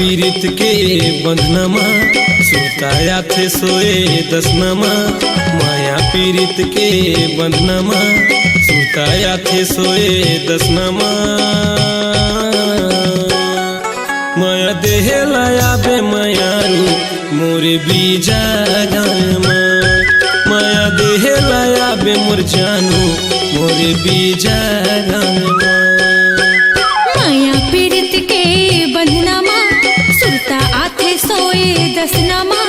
पीरित के बंधनमा सुताया थे सोए दसनमा। माया पीरित के बंधनमा सुताया थे सोए दसनमा। माया देह लाया बे मायारू मोरे बीजा गामा। माया देह लाया बे मोर जानू मोरे बीजा गामा। माया पीड़ित के बंधनमा सुरता आथे सोए दसनमा।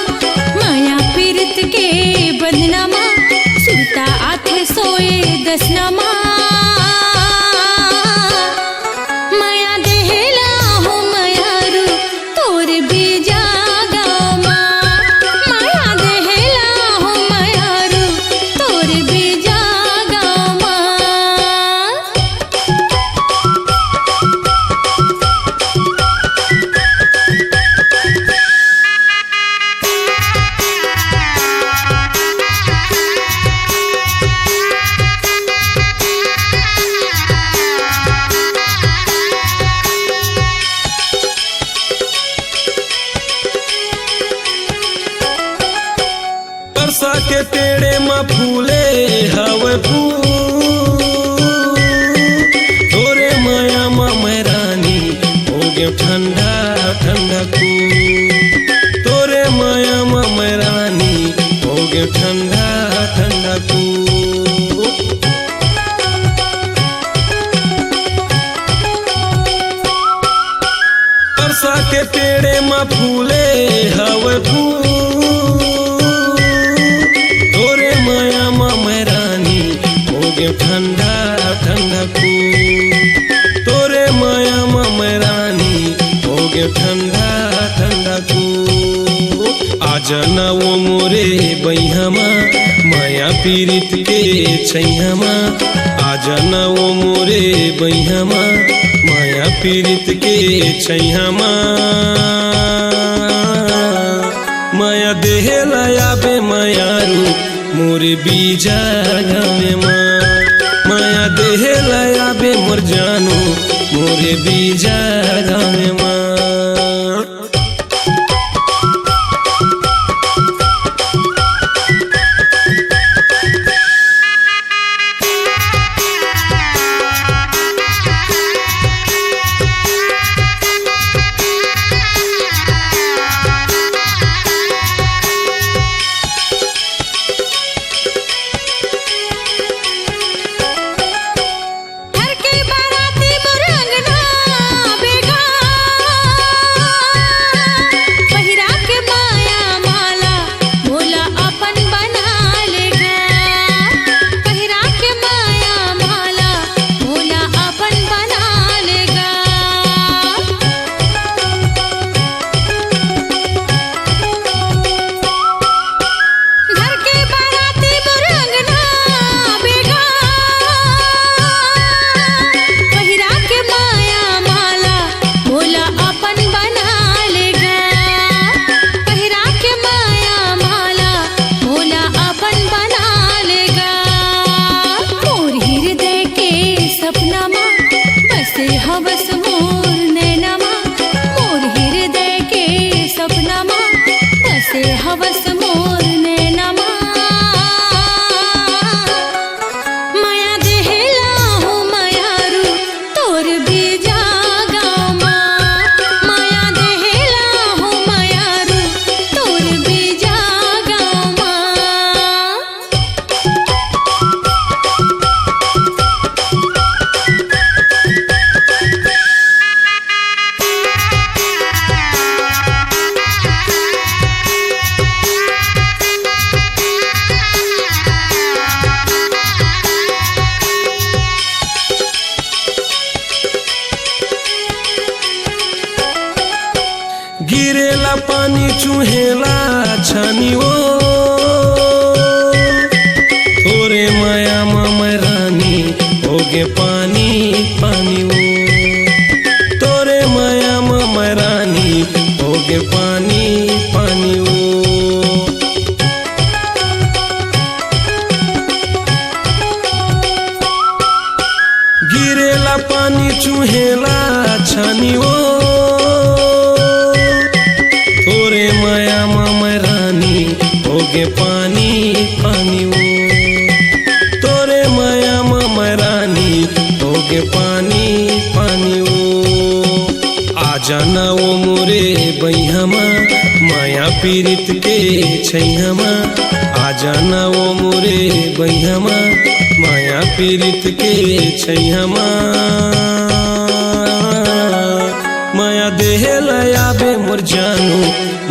माया पीड़ित के बंधनमा सुरता आथे सोए दसनमा। माया देहला हो मायारू तोर बीजा गामा। माया देहला हो मायारू तोर बीजा गामा। बरसा के पेड़े में फूले हवे फूल। तोरे माया में रानी हो गए ठंडा ठंडा कूल। तोरे माया में रानी हो गए ठंडा ठंडा कूल। बरसा के पेड़े में फूले हवे फूल। ठंडा ठंडा कूल। तोरे माया में रानी हो गए ठंडा ठंडा कूल। आजा ना वो मोरे बैहमा माया पीरित के छैहमा। आजा ना वो मोरे बैहमा माया पीरित के छैहमा। माया देह लाया बे मायारू मोरे बीजा गावे माँ। माया देह लाया बे मोर जानू मोरे बीजा गावे माँ। हवस मोर नैनमा मोर हृदय के सपनमा। बसे हवस मोर नैनमा। माया देहला हो मायारू तोर बीजा गामा। माया देहला हो मायारू तोर बीजा गामा। गिरेला पानी चुहेला छानी ओ। तोरे माया में रानी हो गए पानी पानी ओ। तोरे माया में रानी हो गए पानी पानी ओ। गिरेला पानी चुहेला छानी ओ। मोरे बैहमा माया पीरित के छैहमा आ जाना वो मोरे बैहमा माया पीरित के छैहमा माया देहे लयाबे मोर जानू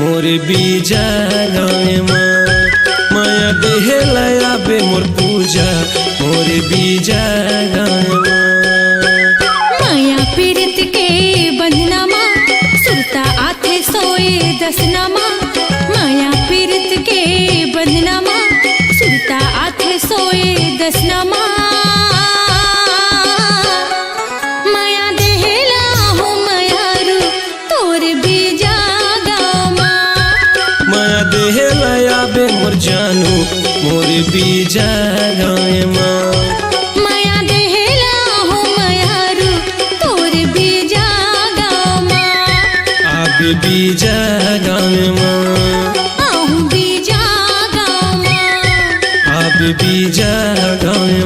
मोरे बीजा गावे माया देहे लयाबे मोर पूजा मोरे बीजा गावे माया पीरित के बंधनमा सुरता आथे सोए दसनमा माया पीरित के बंधनमा सुरता आथे सोए दसनमा माया देहेला हो मायारू तोर बीजा गामा माया देहे लयाबे मोर जानू मोरे बीजा गावे माया देहेला हो मायारू तोर बीजा गामा आबे बीजा गावे आहू बीजा गामा आबे बीजा गावे